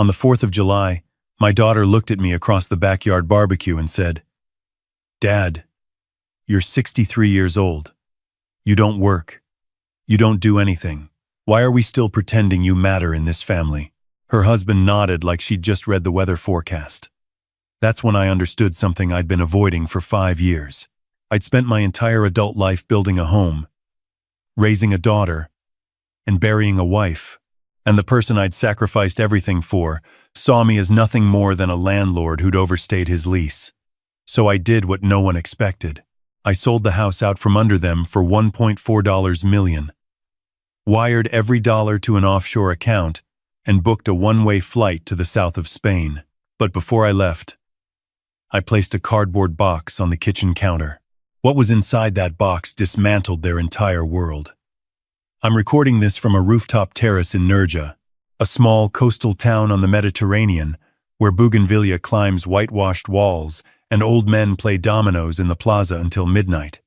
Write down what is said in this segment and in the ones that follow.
On the 4th of July, my daughter looked at me across the backyard barbecue and said, "Dad, you're 63 years old. You don't work. You don't do anything. Why are we still pretending you matter in this family?" Her husband nodded like she'd just read the weather forecast. That's when I understood something I'd been avoiding for 5 years. I'd spent my entire adult life building a home, raising a daughter, and burying a wife. And the person I'd sacrificed everything for saw me as nothing more than a landlord who'd overstayed his lease. So I did what no one expected. I sold the house out from under them for $1.4 million, wired every dollar to an offshore account, and booked a one-way flight to the south of Spain. But before I left, I placed a cardboard box on the kitchen counter. What was inside that box dismantled their entire world. I'm recording this from a rooftop terrace in Nerja, a small coastal town on the Mediterranean where bougainvillea climbs whitewashed walls and old men play dominoes in the plaza until midnight.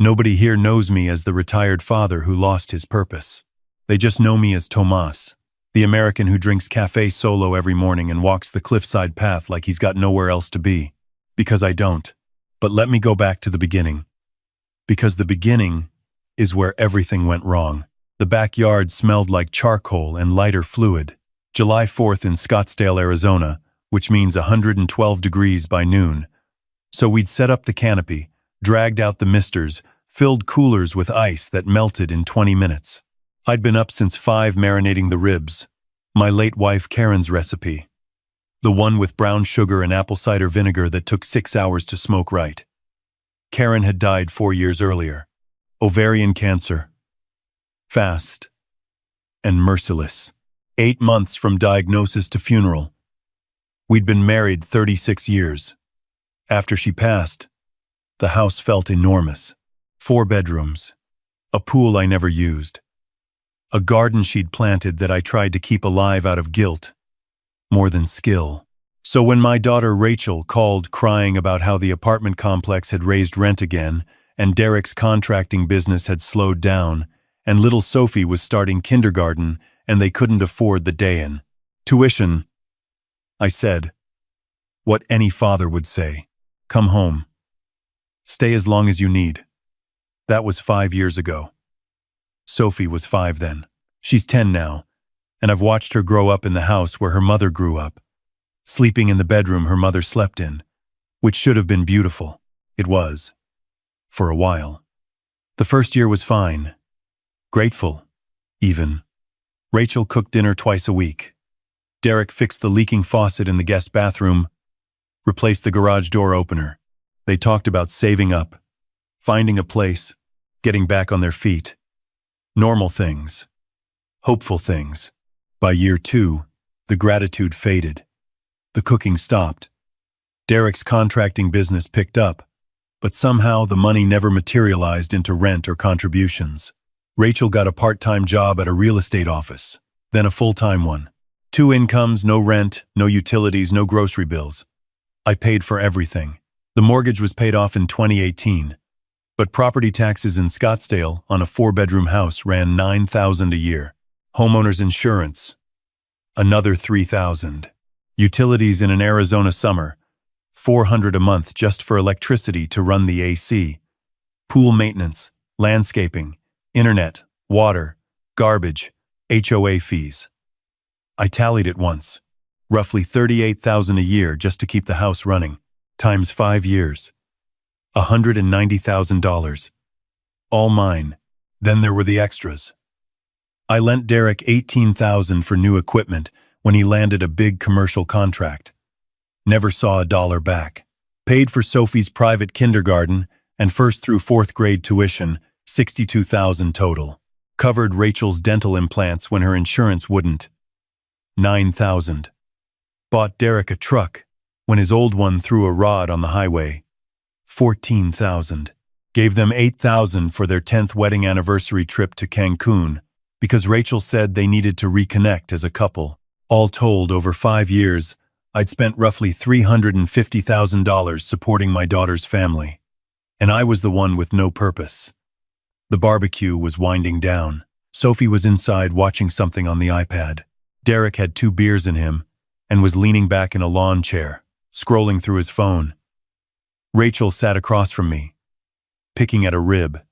Nobody here knows me as the retired father who lost his purpose. They just know me as Tomas, the American who drinks Café Solo every morning and walks the cliffside path like he's got nowhere else to be. Because I don't. But let me go back to the beginning. Because the beginning is where everything went wrong. The backyard smelled like charcoal and lighter fluid. July 4th in Scottsdale, Arizona, which means 112 degrees by noon. So we'd set up the canopy, dragged out the misters, filled coolers with ice that melted in 20 minutes. I'd been up since 5 marinating the ribs, my late wife Karen's recipe. The one with brown sugar and apple cider vinegar that took 6 hours to smoke right. Karen had died 4 years earlier. Ovarian cancer. Fast. And merciless. 8 months from diagnosis to funeral. We'd been married 36 years. After she passed, the house felt enormous. 4 bedrooms. A pool I never used. A garden she'd planted that I tried to keep alive out of guilt, more than skill. So when my daughter Rachel called crying about how the apartment complex had raised rent again, and Derek's contracting business had slowed down, and little Sophie was starting kindergarten, and they couldn't afford the day-in tuition, I said what any father would say: come home. Stay as long as you need. That was 5 years ago. Sophie was 5 then. She's 10 now, and I've watched her grow up in the house where her mother grew up, sleeping in the bedroom her mother slept in, which should have been beautiful. It was. For a while. The first year was fine. Grateful, even. Rachel cooked dinner twice a week. Derek fixed the leaking faucet in the guest bathroom, replaced the garage door opener. They talked about saving up, finding a place, getting back on their feet. Normal things. Hopeful things. By year 2, the gratitude faded. The cooking stopped. Derek's contracting business picked up, but somehow the money never materialized into rent or contributions. Rachel got a part-time job at a real estate office, then a full-time one. 2 incomes, no rent, no utilities, no grocery bills. I paid for everything. The mortgage was paid off in 2018, but property taxes in Scottsdale on a 4-bedroom house ran $9,000 a year. Homeowner's insurance, another $3,000. Utilities in an Arizona summer, $400 a month just for electricity to run the AC. Pool maintenance, landscaping, internet, water, garbage, HOA fees. I tallied it once. Roughly $38,000 a year just to keep the house running, times 5 years. $190,000. All mine. Then there were the extras. I lent Derek $18,000 for new equipment when he landed a big commercial contract. Never saw a dollar back. Paid for Sophie's private kindergarten and 1st through 4th grade tuition, $62,000 total. Covered Rachel's dental implants when her insurance wouldn't. $9,000. Bought Derek a truck when his old one threw a rod on the highway. $14,000. Gave them $8,000 for their 10th wedding anniversary trip to Cancun because Rachel said they needed to reconnect as a couple. All told, over 5 years, I'd spent roughly $350,000 supporting my daughter's family. And I was the one with no purpose. The barbecue was winding down. Sophie was inside watching something on the iPad. Derek had 2 beers in him, and was leaning back in a lawn chair, scrolling through his phone. Rachel sat across from me, picking at a rib,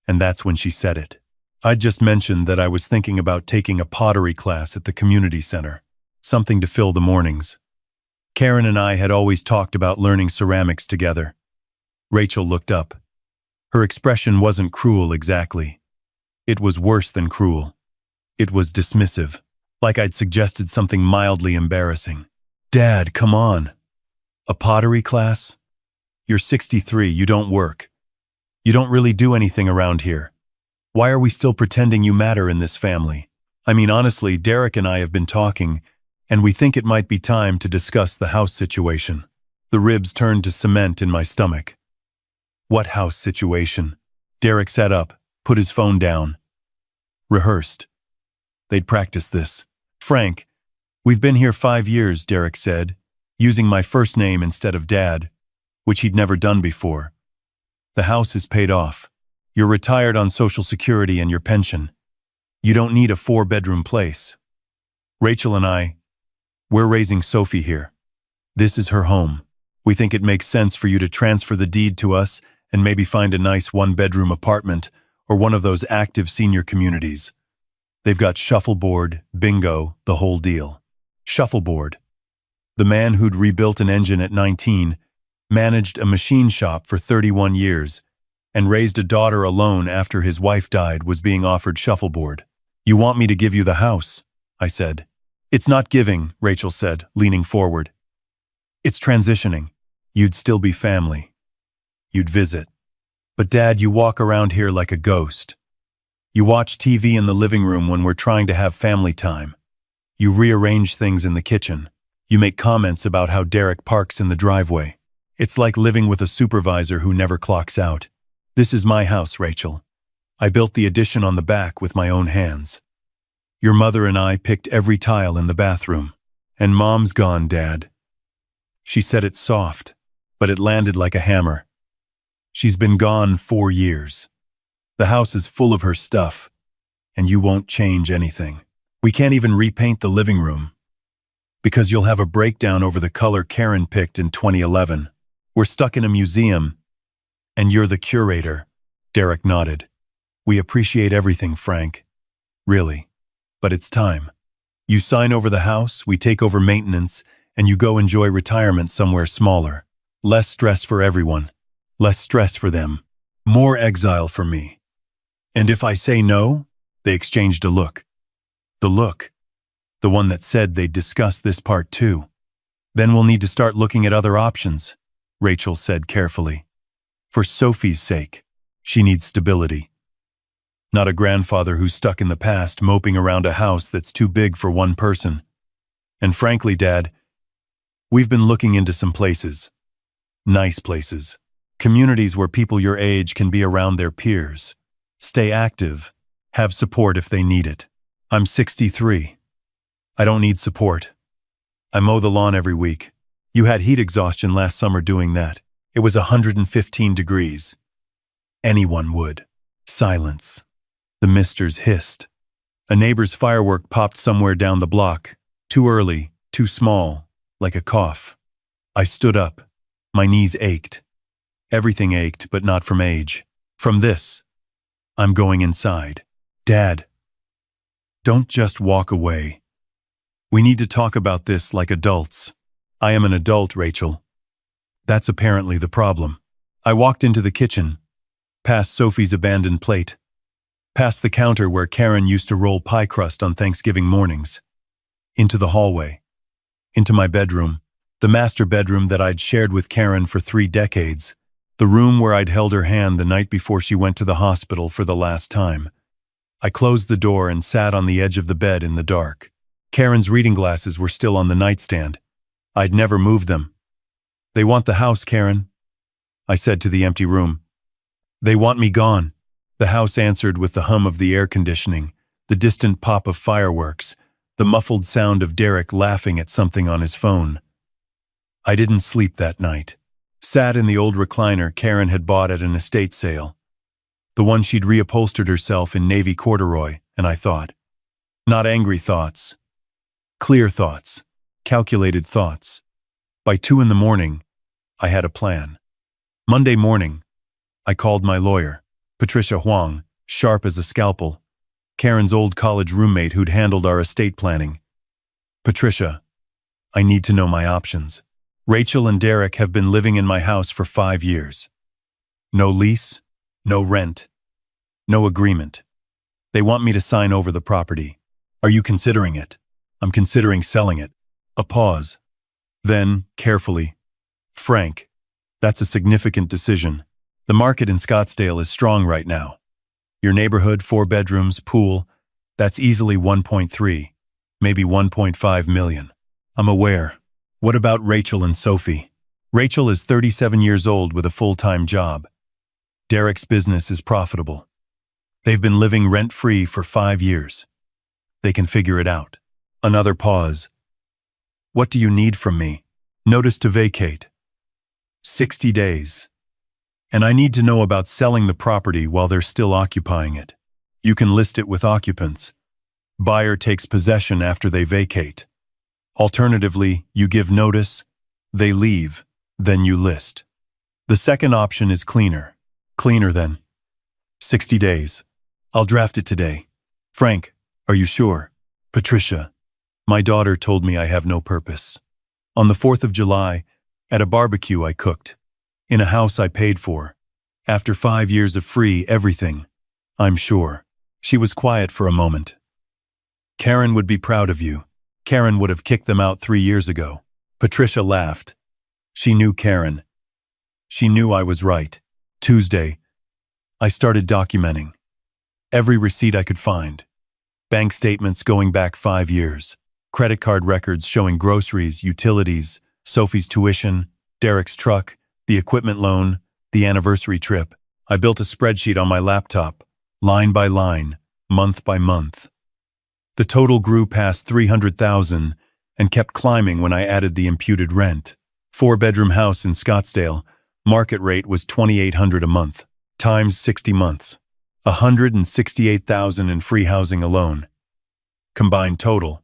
and that's when she said it. I'd just mentioned that I was thinking about taking a pottery class at the community center, something to fill the mornings. Karen and I had always talked about learning ceramics together. Rachel looked up. Her expression wasn't cruel exactly. It was worse than cruel. It was dismissive, like I'd suggested something mildly embarrassing. Dad, come on. A pottery class? You're 63, you don't work. You don't really do anything around here. Why are we still pretending you matter in this family? I mean, honestly, Derek and I have been talking, and we think it might be time to discuss the house situation. The ribs turned to cement in my stomach. What house situation? Derek sat up, put his phone down. Rehearsed. They'd practiced this. Frank, we've been here 5 years, Derek said, using my first name instead of Dad, which he'd never done before. The house is paid off. You're retired on Social Security and your pension. You don't need a 4-bedroom place. Rachel and we're raising Sophie here. This is her home. We think it makes sense for you to transfer the deed to us and maybe find a nice 1-bedroom apartment or one of those active senior communities. They've got shuffleboard, bingo, the whole deal. Shuffleboard. The man who'd rebuilt an engine at 19, managed a machine shop for 31 years, and raised a daughter alone after his wife died, was being offered shuffleboard. You want me to give you the house? I said. It's not giving, Rachel said, leaning forward. It's transitioning. You'd still be family. You'd visit. But Dad, you walk around here like a ghost. You watch TV in the living room when we're trying to have family time. You rearrange things in the kitchen. You make comments about how Derek parks in the driveway. It's like living with a supervisor who never clocks out. This is my house, Rachel. I built the addition on the back with my own hands. Your mother and I picked every tile in the bathroom. And Mom's gone, Dad. She said it soft, but it landed like a hammer. She's been gone 4 years. The house is full of her stuff, and you won't change anything. We can't even repaint the living room, because you'll have a breakdown over the color Karen picked in 2011. We're stuck in a museum, and you're the curator. Derek nodded. We appreciate everything, Frank. Really. But it's time. You sign over the house, we take over maintenance, and you go enjoy retirement somewhere smaller. Less stress for everyone. Less stress for them. More exile for me. And if I say no, they exchanged a look. The look. The one that said they'd discuss this part too. Then we'll need to start looking at other options, Rachel said carefully. For Sophie's sake, she needs stability. Not a grandfather who's stuck in the past moping around a house that's too big for one person. And frankly, Dad, we've been looking into some places. Nice places. Communities where people your age can be around their peers. Stay active. Have support if they need it. I'm 63. I don't need support. I mow the lawn every week. You had heat exhaustion last summer doing that. It was 115 degrees. Anyone would. Silence. The misters hissed. A neighbor's firework popped somewhere down the block. Too early, too small, like a cough. I stood up. My knees ached. Everything ached, but not from age. From this. I'm going inside. Dad. Don't just walk away. We need to talk about this like adults. I am an adult, Rachel. That's apparently the problem. I walked into the kitchen, past Sophie's abandoned plate, past the counter where Karen used to roll pie crust on Thanksgiving mornings, into the hallway, into my bedroom, the master bedroom that I'd shared with Karen for 3 decades, the room where I'd held her hand the night before she went to the hospital for the last time. I closed the door and sat on the edge of the bed in the dark. Karen's reading glasses were still on the nightstand. I'd never moved them. They want the house, Karen, I said to the empty room. They want me gone. The house answered with the hum of the air conditioning, the distant pop of fireworks, the muffled sound of Derek laughing at something on his phone. I didn't sleep that night. Sat in the old recliner Karen had bought at an estate sale, the one she'd reupholstered herself in navy corduroy, and I thought. Not angry thoughts. Clear thoughts. calculated thoughts. By 2 in the morning, I had a plan. Monday morning, I called my lawyer, Patricia Huang, sharp as a scalpel, Karen's old college roommate who'd handled our estate planning. Patricia, I need to know my options. Rachel and Derek have been living in my house for 5 years. No lease, no rent, no agreement. They want me to sign over the property. Are you considering it? I'm considering selling it. A pause. Then, carefully, Frank, that's a significant decision. The market in Scottsdale is strong right now. Your neighborhood, 4 bedrooms, pool, that's easily 1.3, maybe 1.5 million. I'm aware. What about Rachel and Sophie? Rachel is 37 years old with a full-time job. Derek's business is profitable. They've been living rent-free for 5 years. They can figure it out. Another pause. What do you need from me? Notice to vacate. 60 days. And I need to know about selling the property while they're still occupying it. You can list it with occupants. Buyer takes possession after they vacate. Alternatively, you give notice, they leave, then you list. The second option is cleaner. Cleaner then. 60 days. I'll draft it today. Frank, are you sure? Patricia, my daughter told me I have no purpose. On the 4th of July, at a barbecue I cooked, in a house I paid for, after 5 years of free everything, I'm sure. She was quiet for a moment. Karen would be proud of you. Karen would have kicked them out 3 years ago. Patricia laughed. She knew Karen. She knew I was right. Tuesday, I started documenting. Every receipt I could find. Bank statements going back 5 years. Credit card records showing groceries, utilities, Sophie's tuition, Derek's truck, the equipment loan, the anniversary trip. I built a spreadsheet on my laptop, line by line, month by month. The total grew past 300,000 and kept climbing when I added the imputed rent. 4-bedroom house in Scottsdale, market rate was $2,800 a month, times 60 months. $168,000 in free housing alone. Combined total,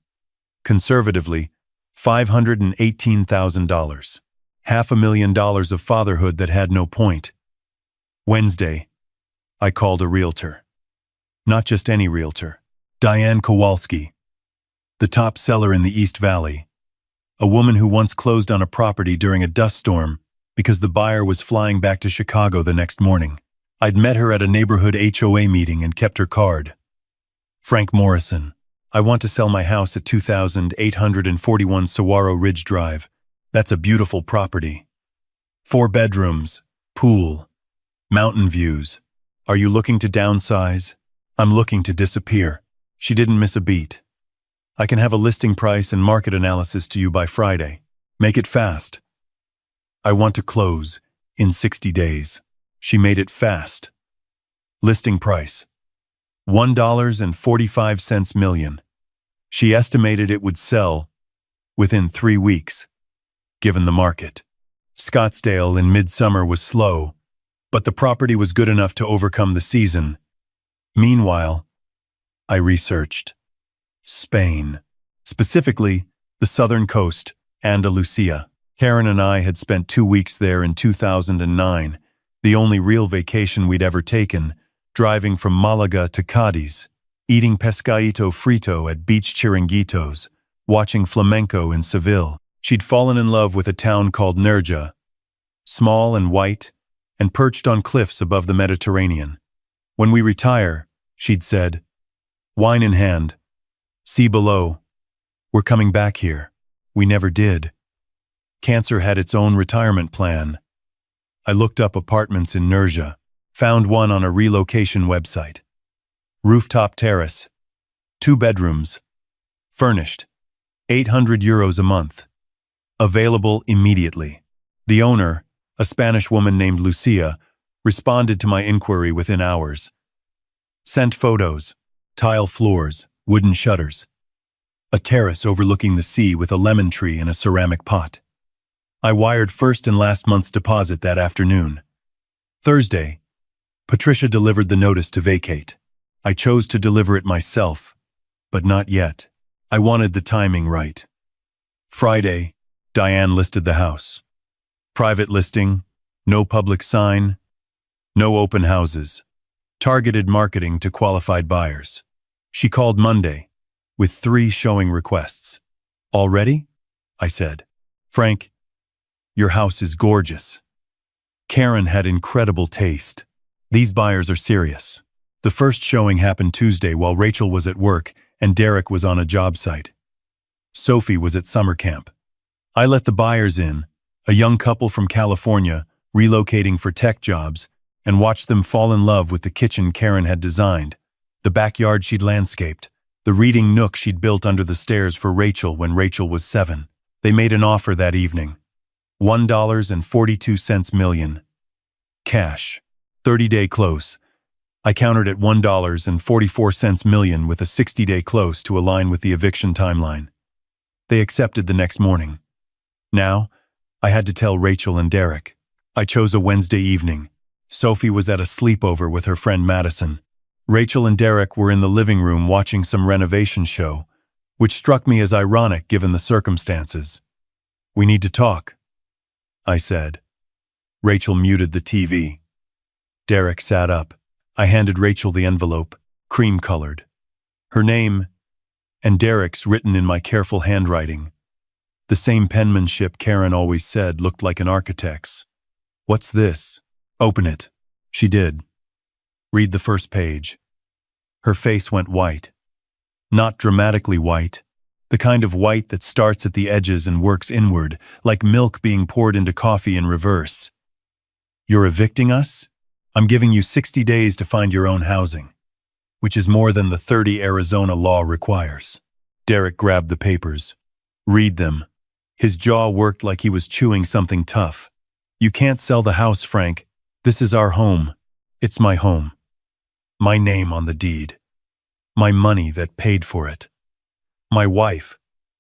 conservatively, $518,000. $500,000 of fatherhood that had no point. Wednesday, I called a realtor. Not just any realtor. Diane Kowalski, the top seller in the East Valley. A woman who once closed on a property during a dust storm because the buyer was flying back to Chicago the next morning. I'd met her at a neighborhood HOA meeting and kept her card. Frank Morrison, I want to sell my house at 2841 Saguaro Ridge Drive. That's a beautiful property. 4 bedrooms, pool, mountain views. Are you looking to downsize? I'm looking to disappear. She didn't miss a beat. I can have a listing price and market analysis to you by Friday. Make it fast. I want to close in 60 days. She made it fast. Listing price, $1.45 million. She estimated it would sell within 3 weeks, given the market. Scottsdale in midsummer was slow, but the property was good enough to overcome the season. Meanwhile, I researched Spain, specifically the southern coast, Andalusia. Karen and I had spent 2 weeks there in 2009, the only real vacation we'd ever taken, driving from Malaga to Cadiz, eating pescadito frito at beach chiringuitos, watching flamenco in Seville. She'd fallen in love with a town called Nerja, small and white, and perched on cliffs above the Mediterranean. When we retire, she'd said, wine in hand, sea below, we're coming back here. We never did. Cancer had its own retirement plan. I looked up apartments in Nerja, found one on a relocation website. Rooftop terrace, 2 bedrooms, furnished, €800 a month. Available immediately. The owner, a Spanish woman named Lucia, responded to my inquiry within hours. Sent photos, tile floors, wooden shutters. A terrace overlooking the sea with a lemon tree and a ceramic pot. I wired first and last month's deposit that afternoon. Thursday, Patricia delivered the notice to vacate. I chose to deliver it myself, but not yet. I wanted the timing right. Friday, Diane listed the house. Private listing, no public sign, no open houses. Targeted marketing to qualified buyers. She called Monday, with 3 showing requests. Already? I said. Frank, your house is gorgeous. Karen had incredible taste. These buyers are serious. The first showing happened Tuesday while Rachel was at work and Derek was on a job site. Sophie was at summer camp. I let the buyers in, a young couple from California, relocating for tech jobs, and watched them fall in love with the kitchen Karen had designed, the backyard she'd landscaped, the reading nook she'd built under the stairs for Rachel when Rachel was 7. They made an offer that evening. $1.42 million. Cash. 30-day close. I countered at $1.44 million with a 60-day close to align with the eviction timeline. They accepted the next morning. Now, I had to tell Rachel and Derek. I chose a Wednesday evening. Sophie was at a sleepover with her friend Madison. Rachel and Derek were in the living room watching some renovation show, which struck me as ironic given the circumstances. We need to talk, I said. Rachel muted the TV. Derek sat up. I handed Rachel the envelope, cream-colored. Her name, and Derek's written in my careful handwriting. The same penmanship Karen always said looked like an architect's. What's this? Open it. She did. Read the first page. Her face went white. Not dramatically white, the kind of white that starts at the edges and works inward, like milk being poured into coffee in reverse. You're evicting us? I'm giving you 60 days to find your own housing, which is more than the 30 Arizona law requires. Derek grabbed the papers. Read them. His jaw worked like he was chewing something tough. You can't sell the house, Frank. This is our home. It's my home. My name on the deed. My money that paid for it. My wife,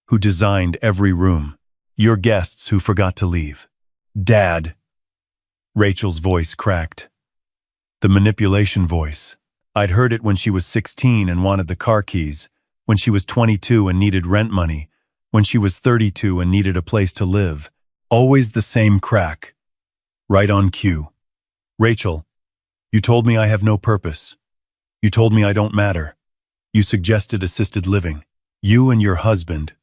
who designed every room. Your guests who forgot to leave. Dad. Rachel's voice cracked. The manipulation voice. I'd heard it when she was 16 and wanted the car keys, when she was 22 and needed rent money, when she was 32 and needed a place to live. Always the same crack. Right on cue. Rachel, you told me I have no purpose. You told me I don't matter. You suggested assisted living. You and your husband,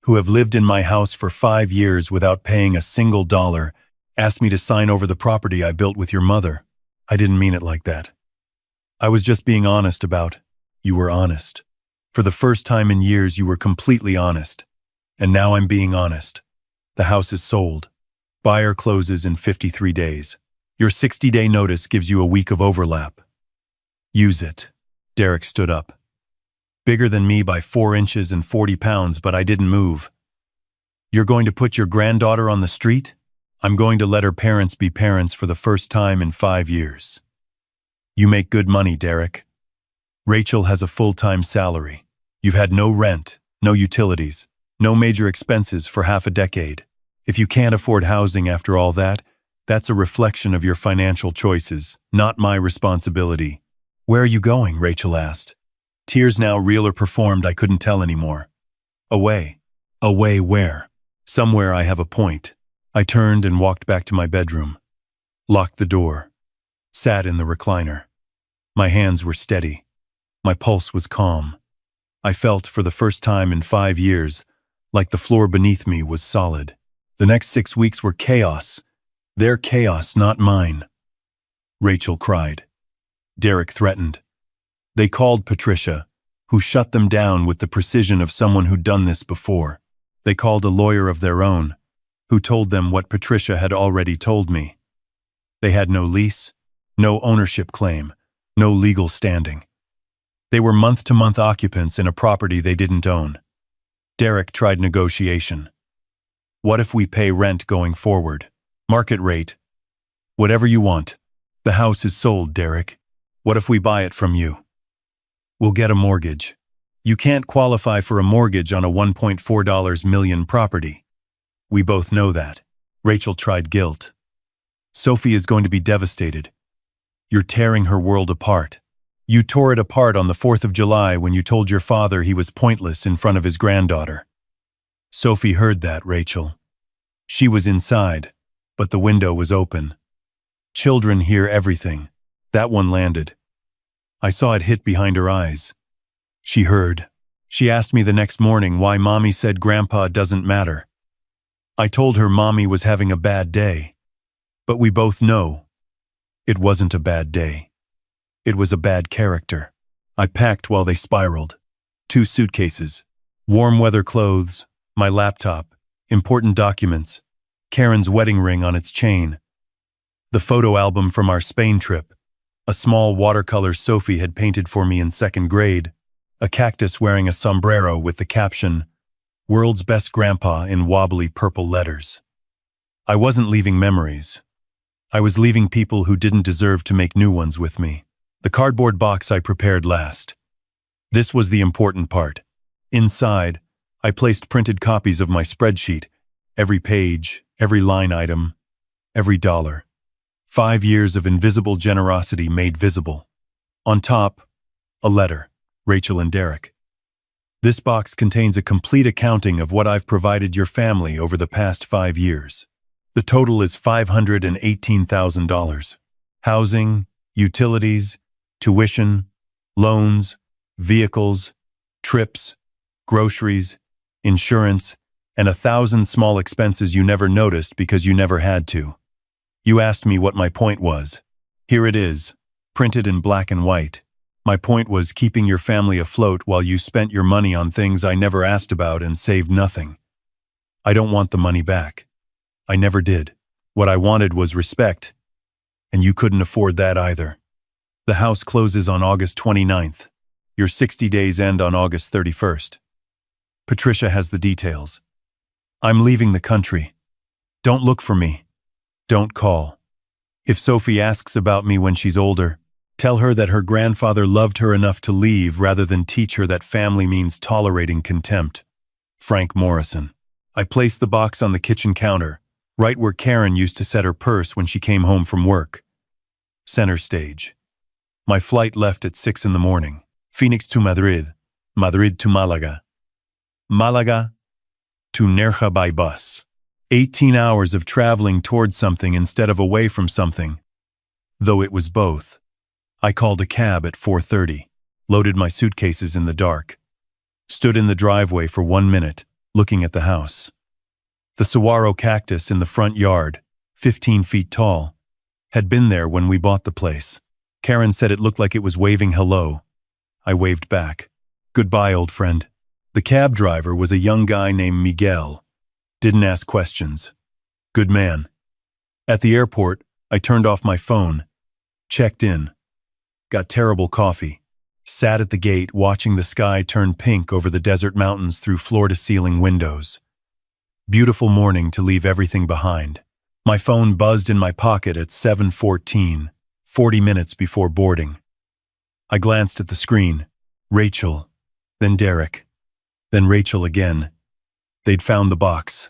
who have lived in my house for 5 years without paying a single dollar, asked me to sign over the property I built with your mother. I didn't mean it like that. I was just being honest about. You were honest. For the first time in years, you were completely honest. And now I'm being honest. The house is sold. Buyer closes in 53 days. Your 60-day notice gives you a week of overlap. Use it. Derek stood up. Bigger than me by 4 inches and 40 pounds, but I didn't move. You're going to put your granddaughter on the street? I'm going to let her parents be parents for the first time in 5 years. You make good money, Derek. Rachel has a full-time salary. You've had no rent, no utilities, no major expenses for half a decade. If you can't afford housing after all that, that's a reflection of your financial choices, not my responsibility. Where are you going? Rachel asked. Tears now real or performed, I couldn't tell anymore. Away. Away where? Somewhere I have a point. I turned and walked back to my bedroom. Locked the door. Sat in the recliner. My hands were steady. My pulse was calm. I felt, for the first time in 5 years, like the floor beneath me was solid. The next 6 weeks were chaos. Their chaos, not mine. Rachel cried. Derek threatened. They called Patricia, who shut them down with the precision of someone who'd done this before. They called a lawyer of their own, who told them what Patricia had already told me. They had no lease, no ownership claim, no legal standing. They were month-to-month occupants in a property they didn't own. Derek tried negotiation. What if we pay rent going forward? Market rate. Whatever you want. The house is sold, Derek. What if we buy it from you? We'll get a mortgage. You can't qualify for a mortgage on a $1.4 million property. We both know that. Rachel tried guilt. Sophie is going to be devastated. You're tearing her world apart. You tore it apart on the 4th of July when you told your father he was pointless in front of his granddaughter. Sophie heard that, Rachel. She was inside, but the window was open. Children hear everything. That one landed. I saw it hit behind her eyes. She heard. She asked me the next morning why Mommy said Grandpa doesn't matter. I told her Mommy was having a bad day. But we both know it wasn't a bad day. It was a bad character. I packed while they spiraled. 2 suitcases, warm weather clothes, my laptop, important documents, Karen's wedding ring on its chain, the photo album from our Spain trip, a small watercolor Sophie had painted for me in 2nd grade, a cactus wearing a sombrero with the caption, "World's Best Grandpa" in wobbly purple letters. I wasn't leaving memories. I was leaving people who didn't deserve to make new ones with me. The cardboard box I prepared last. This was the important part. Inside, I placed printed copies of my spreadsheet, every page, every line item, every dollar. 5 years of invisible generosity made visible. On top, a letter, Rachel and Derek. This box contains a complete accounting of what I've provided your family over the past 5 years. The total is $518,000. Housing, utilities, tuition, loans, vehicles, trips, groceries, insurance, and 1,000 small expenses you never noticed because you never had to. You asked me what my point was. Here it is, printed in black and white. My point was keeping your family afloat while you spent your money on things I never asked about and saved nothing. I don't want the money back. I never did. What I wanted was respect, and you couldn't afford that either. The house closes on August 29th. Your 60 days end on August 31st. Patricia has the details. I'm leaving the country. Don't look for me. Don't call. If Sophie asks about me when she's older, tell her that her grandfather loved her enough to leave rather than teach her that family means tolerating contempt. Frank Morrison. I placed the box on the kitchen counter, right where Karen used to set her purse when she came home from work. Center stage. My flight left at 6 in the morning. Phoenix to Madrid, Madrid to Malaga, Malaga to Nerja by bus. 18 hours of traveling towards something instead of away from something, though it was both. I called a cab at 4:30, loaded my suitcases in the dark, stood in the driveway for 1 minute, looking at the house. The saguaro cactus in the front yard, 15 feet tall, had been there when we bought the place. Karen said it looked like it was waving hello. I waved back. Goodbye, old friend. The cab driver was a young guy named Miguel. Didn't ask questions. Good man. At the airport, I turned off my phone, checked in, got terrible coffee, sat at the gate watching the sky turn pink over the desert mountains through floor-to-ceiling windows. Beautiful morning to leave everything behind. My phone buzzed in my pocket at 7:14, 40 minutes before boarding. I glanced at the screen. Rachel, then Derek, then Rachel again. They'd found the box.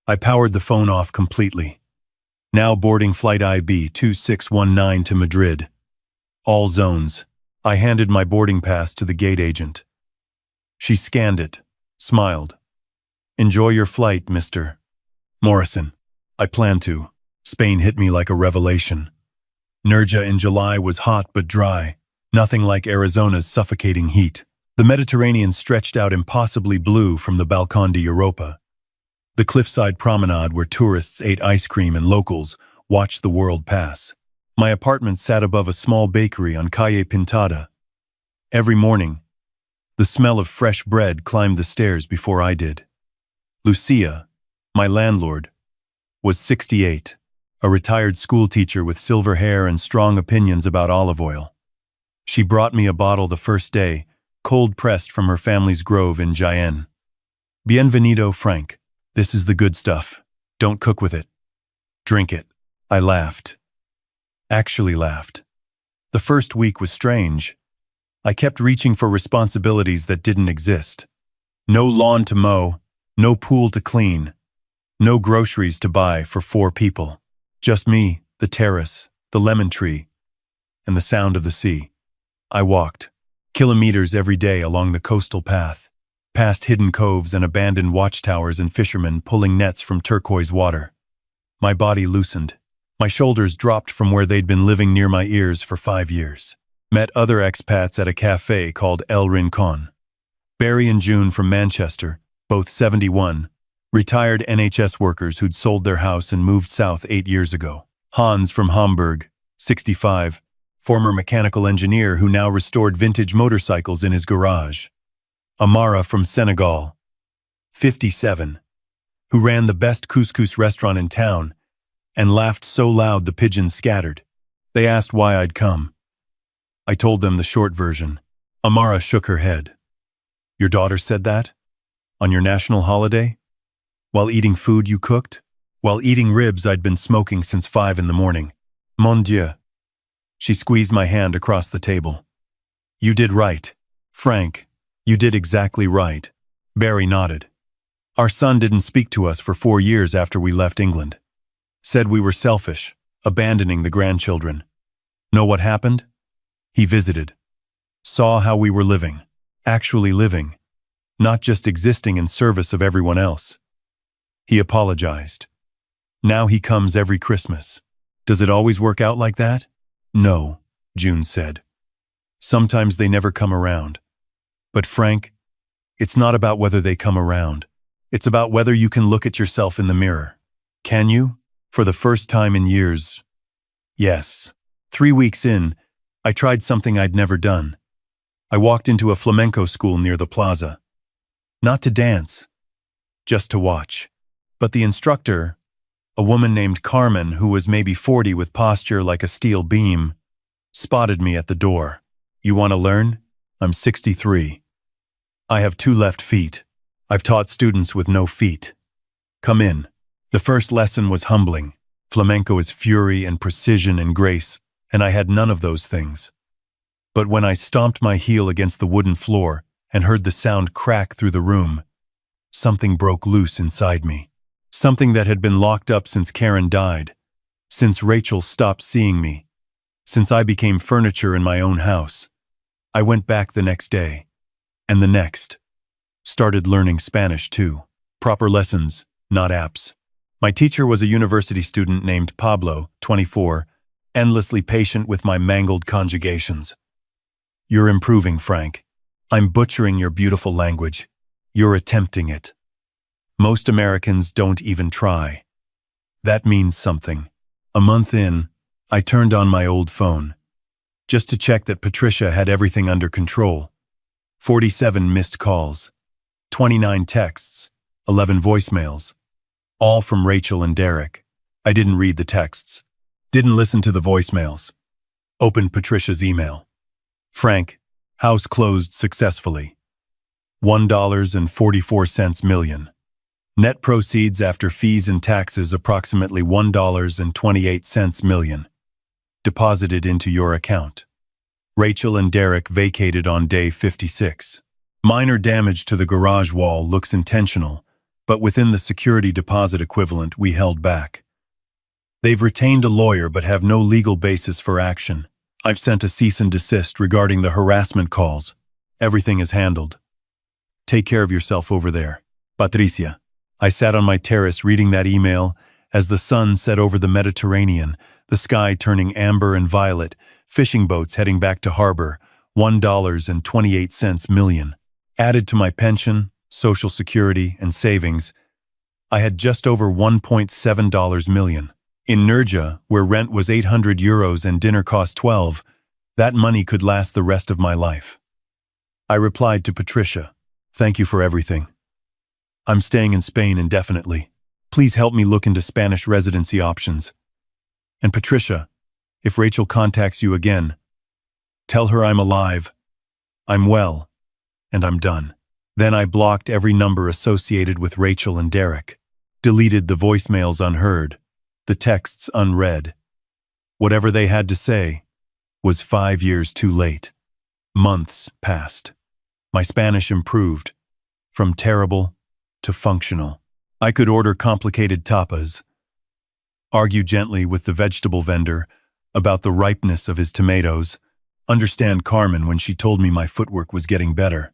I powered the phone off completely. Now boarding flight IB 2619 to Madrid. All zones. I handed my boarding pass to the gate agent. She scanned it, smiled. Enjoy your flight, Mr. Morrison. I plan to. Spain hit me like a revelation. Nerja in July was hot but dry, nothing like Arizona's suffocating heat. The Mediterranean stretched out impossibly blue from the Balcón de Europa. The cliffside promenade where tourists ate ice cream and locals watched the world pass. My apartment sat above a small bakery on Calle Pintada. Every morning, the smell of fresh bread climbed the stairs before I did. Lucia, my landlord, was 68, a retired schoolteacher with silver hair and strong opinions about olive oil. She brought me a bottle the first day, cold-pressed from her family's grove in Jaén. Bienvenido, Frank. This is the good stuff. Don't cook with it. Drink it. I laughed. Actually laughed. The first week was strange. I kept reaching for responsibilities that didn't exist. No lawn to mow, no pool to clean, no groceries to buy for 4 people. Just me, the terrace, the lemon tree, and the sound of the sea. I walked kilometers every day along the coastal path, past hidden coves and abandoned watchtowers and fishermen pulling nets from turquoise water. My body loosened. My shoulders dropped from where they'd been living near my ears for 5 years. Met other expats at a cafe called El Rincon. Barry and June from Manchester, both 71, retired NHS workers who'd sold their house and moved south 8 years ago. Hans from Hamburg, 65, former mechanical engineer who now restored vintage motorcycles in his garage. Amara from Senegal, 57, who ran the best couscous restaurant in town and laughed so loud the pigeons scattered. They asked why I'd come. I told them the short version. Amara shook her head. Your daughter said that? On your national holiday? While eating food you cooked? While eating ribs I'd been smoking since 5 in the morning. Mon Dieu. She squeezed my hand across the table. You did right. Frank, you did exactly right. Barry nodded. Our son didn't speak to us for 4 years after we left England. Said we were selfish, abandoning the grandchildren. Know what happened? He visited. Saw how we were living. Actually living. Not just existing in service of everyone else. He apologized. Now he comes every Christmas. Does it always work out like that? No, June said. Sometimes they never come around. But Frank, it's not about whether they come around. It's about whether you can look at yourself in the mirror. Can you? For the first time in years. Yes. 3 weeks in, I tried something I'd never done. I walked into a flamenco school near the plaza. Not to dance, just to watch. But the instructor, a woman named Carmen who was maybe 40 with posture like a steel beam, spotted me at the door. You want to learn? I'm 63. I have 2 left feet. I've taught students with no feet. Come in. The first lesson was humbling. Flamenco is fury and precision and grace, and I had none of those things. But when I stomped my heel against the wooden floor and heard the sound crack through the room, something broke loose inside me. Something that had been locked up since Karen died, since Rachel stopped seeing me, since I became furniture in my own house. I went back the next day, and the next. Started learning Spanish too. Proper lessons, not apps. My teacher was a university student named Pablo, 24, endlessly patient with my mangled conjugations. You're improving, Frank. I'm butchering your beautiful language. You're attempting it. Most Americans don't even try. That means something. A month in, I turned on my old phone, just to check that Patricia had everything under control. 47 missed calls, 29 texts, 11 voicemails, all from Rachel and Derek. I didn't read the texts, didn't listen to the voicemails. Opened Patricia's email. Frank, house closed successfully. $1.44 million. Net proceeds after fees and taxes approximately $1.28 million. Deposited into your account. Rachel and Derek vacated on day 56. Minor damage to the garage wall looks intentional, but within the security deposit equivalent we held back. They've retained a lawyer but have no legal basis for action. I've sent a cease and desist regarding the harassment calls. Everything is handled. Take care of yourself over there. Patricia. I sat on my terrace reading that email as the sun set over the Mediterranean, the sky turning amber and violet, fishing boats heading back to harbor, $1.28 million. Added to my pension, Social Security, and savings, I had just over $1.7 million. In Nerja, where rent was €800 and dinner cost 12, that money could last the rest of my life. I replied to Patricia, "Thank you for everything. I'm staying in Spain indefinitely. Please help me look into Spanish residency options. And Patricia, if Rachel contacts you again, tell her I'm alive, I'm well, and I'm done." Then I blocked every number associated with Rachel and Derek, deleted the voicemails unheard, the texts unread. Whatever they had to say was 5 years too late. Months passed. My Spanish improved, from terrible to functional. I could order complicated tapas, argue gently with the vegetable vendor about the ripeness of his tomatoes, understand Carmen when she told me my footwork was getting better.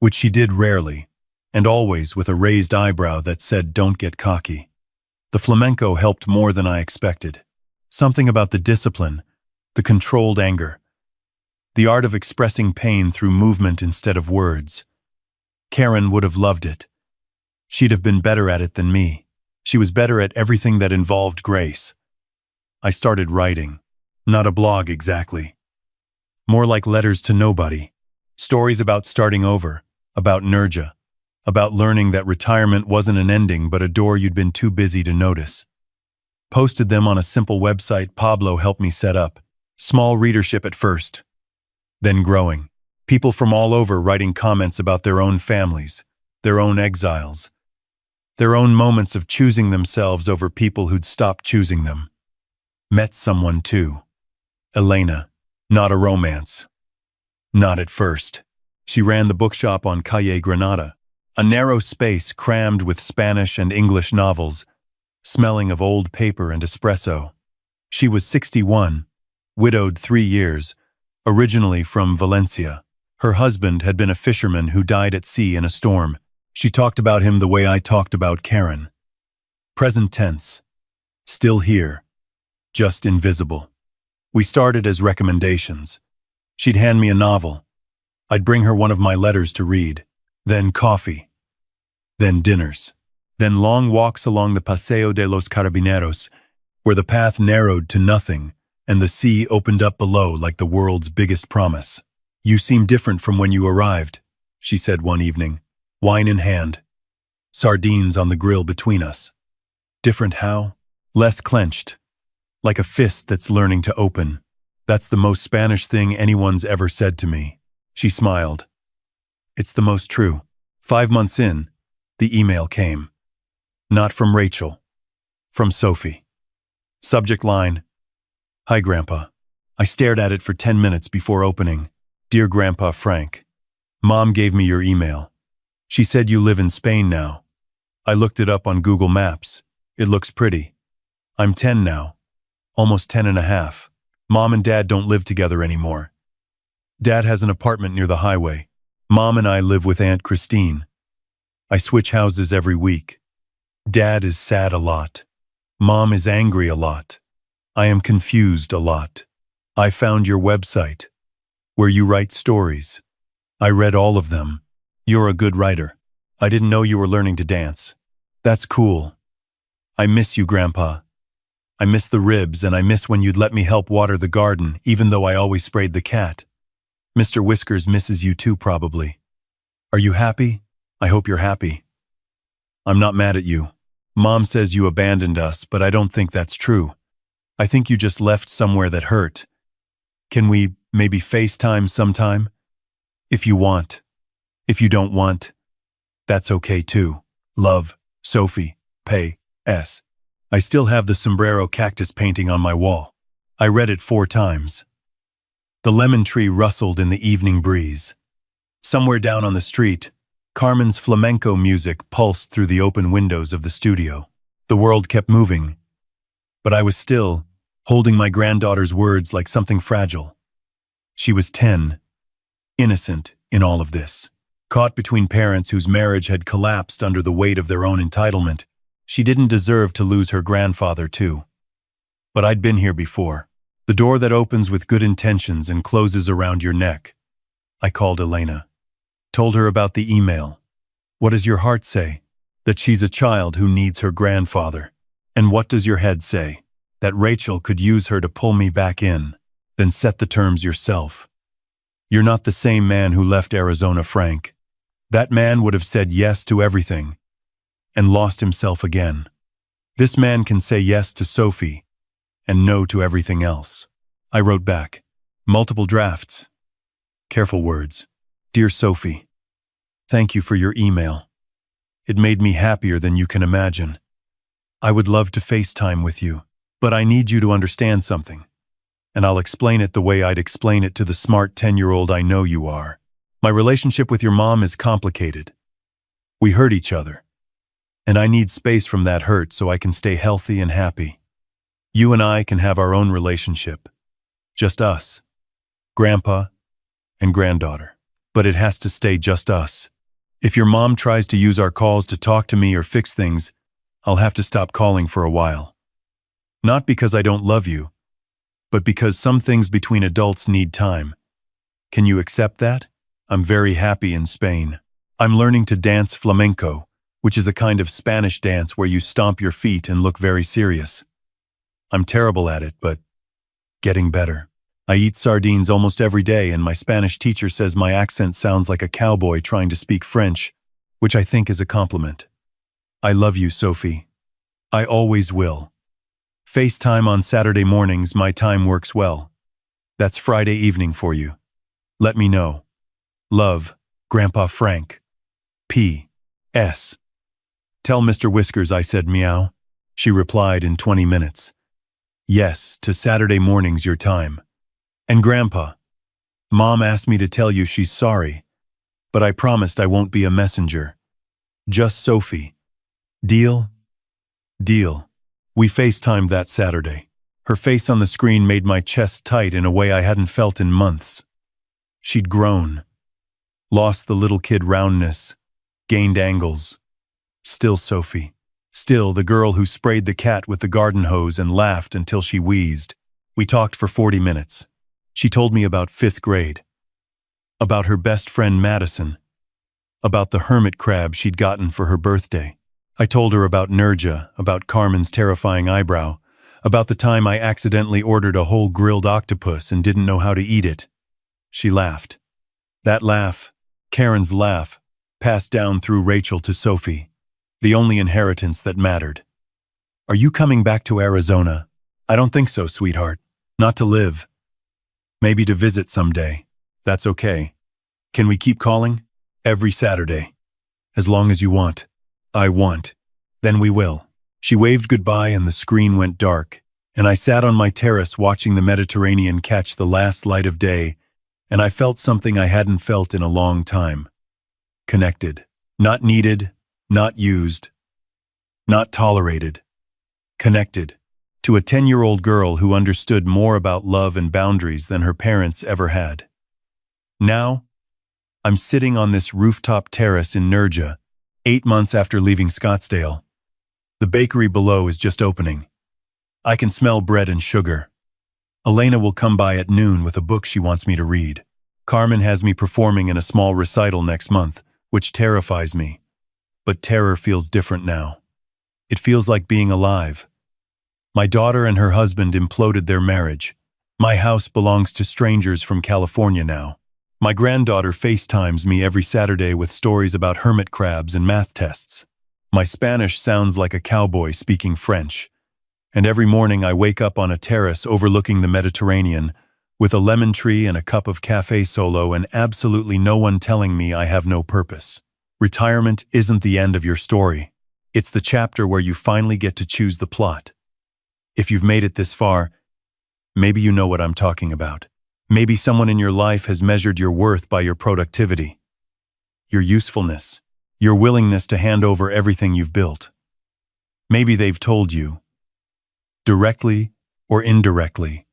which she did rarely, and always with a raised eyebrow that said, "Don't get cocky." The flamenco helped more than I expected. Something about the discipline, the controlled anger, the art of expressing pain through movement instead of words. Karen would have loved it. She'd have been better at it than me. She was better at everything that involved grace. I started writing. Not a blog exactly. More like letters to nobody. Stories about starting over, about Nurja, about learning that retirement wasn't an ending but a door you'd been too busy to notice. Posted them on a simple website Pablo helped me set up. Small readership at first, then growing. People from all over writing comments about their own families, their own exiles, their own moments of choosing themselves over people who'd stopped choosing them. Met someone too. Elena. Not a romance. Not at first. She ran the bookshop on Calle Granada, a narrow space crammed with Spanish and English novels, smelling of old paper and espresso. She was 61, widowed 3 years, originally from Valencia. Her husband had been a fisherman who died at sea in a storm. She talked about him the way I talked about Karen. Present tense. Still here. Just invisible. We started as recommendations. She'd hand me a novel. I'd bring her one of my letters to read. Then coffee. Then dinners. Then long walks along the Paseo de los Carabineros, where the path narrowed to nothing and the sea opened up below like the world's biggest promise. "You seem different from when you arrived," she said one evening, wine in hand. Sardines on the grill between us. Different how? Less clenched. Like a fist that's learning to open. "That's the most Spanish thing anyone's ever said to me." She smiled. "It's the most true." 5 months in, the email came. Not from Rachel. From Sophie. Subject line, "Hi, Grandpa." I stared at it for 10 minutes before opening. "Dear Grandpa Frank, Mom gave me your email. She said you live in Spain now. I looked it up on Google Maps. It looks pretty. I'm 10 now. Almost 10 and a half. Mom and Dad don't live together anymore. Dad has an apartment near the highway. Mom and I live with Aunt Christine. I switch houses every week. Dad is sad a lot. Mom is angry a lot. I am confused a lot. I found your website, where you write stories. I read all of them. You're a good writer. I didn't know you were learning to dance. That's cool. I miss you, Grandpa. I miss the ribs, and I miss when you'd let me help water the garden, even though I always sprayed the cat. Mr. Whiskers misses you too, probably. Are you happy? I hope you're happy. I'm not mad at you. Mom says you abandoned us, but I don't think that's true. I think you just left somewhere that hurt. Can we maybe FaceTime sometime? If you want. If you don't want, that's okay too. Love, Sophie, Pay, S. I still have the sombrero cactus painting on my wall. I read it 4 times. The lemon tree rustled in the evening breeze. Somewhere down on the street, Carmen's flamenco music pulsed through the open windows of the studio. The world kept moving, but I was still, holding my granddaughter's words like something fragile. She was 10, innocent in all of this. Caught between parents whose marriage had collapsed under the weight of their own entitlement, she didn't deserve to lose her grandfather too. But I'd been here before. The door that opens with good intentions and closes around your neck. I called Elena. Told her about the email. What does your heart say? That she's a child who needs her grandfather. And what does your head say? That Rachel could use her to pull me back in. Then set the terms yourself. You're not the same man who left Arizona, Frank. That man would have said yes to everything and lost himself again. This man can say yes to Sophie and no to everything else. I wrote back. Multiple drafts. Careful words. Dear Sophie, thank you for your email. It made me happier than you can imagine. I would love to FaceTime with you, but I need you to understand something. And I'll explain it the way I'd explain it to the smart 10-year-old I know you are. My relationship with your mom is complicated. We hurt each other. And I need space from that hurt so I can stay healthy and happy. You and I can have our own relationship. Just us. Grandpa and granddaughter. But it has to stay just us. If your mom tries to use our calls to talk to me or fix things, I'll have to stop calling for a while. Not because I don't love you, but because some things between adults need time. Can you accept that? I'm very happy in Spain. I'm learning to dance flamenco, which is a kind of Spanish dance where you stomp your feet and look very serious. I'm terrible at it, but getting better. I eat sardines almost every day, and my Spanish teacher says my accent sounds like a cowboy trying to speak French, which I think is a compliment. I love you, Sophie. I always will. FaceTime on Saturday mornings, my time works well. That's Friday evening for you. Let me know. Love, Grandpa Frank. P.S. Tell Mr. Whiskers I said meow. She replied in 20 minutes. Yes, to Saturday mornings your time. And Grandpa, Mom asked me to tell you she's sorry, but I promised I won't be a messenger. Just Sophie. Deal? Deal. We FaceTimed that Saturday. Her face on the screen made my chest tight in a way I hadn't felt in months. She'd grown. Lost the little kid roundness. Gained angles. Still Sophie. Still the girl who sprayed the cat with the garden hose and laughed until she wheezed. We talked for 40 minutes. She told me about 5th grade. About her best friend Madison. About the hermit crab she'd gotten for her birthday. I told her about Nerja, about Carmen's terrifying eyebrow, about the time I accidentally ordered a whole grilled octopus and didn't know how to eat it. She laughed. That laugh, Karen's laugh, passed down through Rachel to Sophie, the only inheritance that mattered. Are you coming back to Arizona? I don't think so, sweetheart. Not to live. Maybe to visit someday. That's okay. Can we keep calling? Every Saturday. As long as you want. I want. Then we will. She waved goodbye and the screen went dark, and I sat on my terrace watching the Mediterranean catch the last light of day, and I felt something I hadn't felt in a long time. Connected. Not needed, not used, not tolerated. Connected. To a 10-year-old girl who understood more about love and boundaries than her parents ever had. Now, I'm sitting on this rooftop terrace in Nerja, 8 months after leaving Scottsdale. The bakery below is just opening. I can smell bread and sugar. Elena will come by at noon with a book she wants me to read. Carmen has me performing in a small recital next month, which terrifies me. But terror feels different now. It feels like being alive. My daughter and her husband imploded their marriage. My house belongs to strangers from California now. My granddaughter FaceTimes me every Saturday with stories about hermit crabs and math tests. My Spanish sounds like a cowboy speaking French. And every morning I wake up on a terrace overlooking the Mediterranean with a lemon tree and a cup of Café Solo and absolutely no one telling me I have no purpose. Retirement isn't the end of your story. It's the chapter where you finally get to choose the plot. If you've made it this far, maybe you know what I'm talking about. Maybe someone in your life has measured your worth by your productivity, your usefulness, your willingness to hand over everything you've built. Maybe they've told you, directly or indirectly,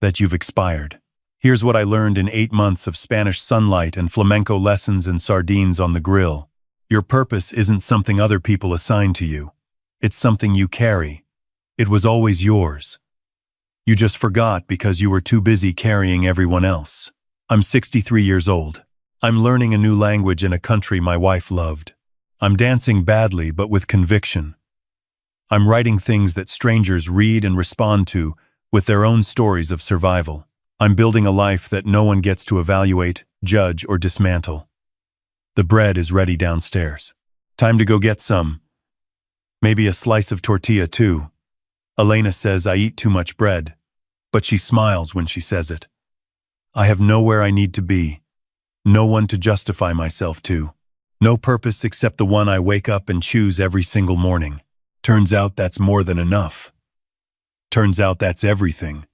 that you've expired. Here's what I learned in 8 months of Spanish sunlight and flamenco lessons and sardines on the grill. Your purpose isn't something other people assign to you. It's something you carry. It was always yours. You just forgot because you were too busy carrying everyone else. I'm 63 years old. I'm learning a new language in a country my wife loved. I'm dancing badly but with conviction. I'm writing things that strangers read and respond to with their own stories of survival. I'm building a life that no one gets to evaluate, judge, or dismantle. The bread is ready downstairs. Time to go get some. Maybe a slice of tortilla too. Elena says I eat too much bread, but she smiles when she says it. I have nowhere I need to be, no one to justify myself to, no purpose except the one I wake up and choose every single morning. Turns out that's more than enough. Turns out that's everything.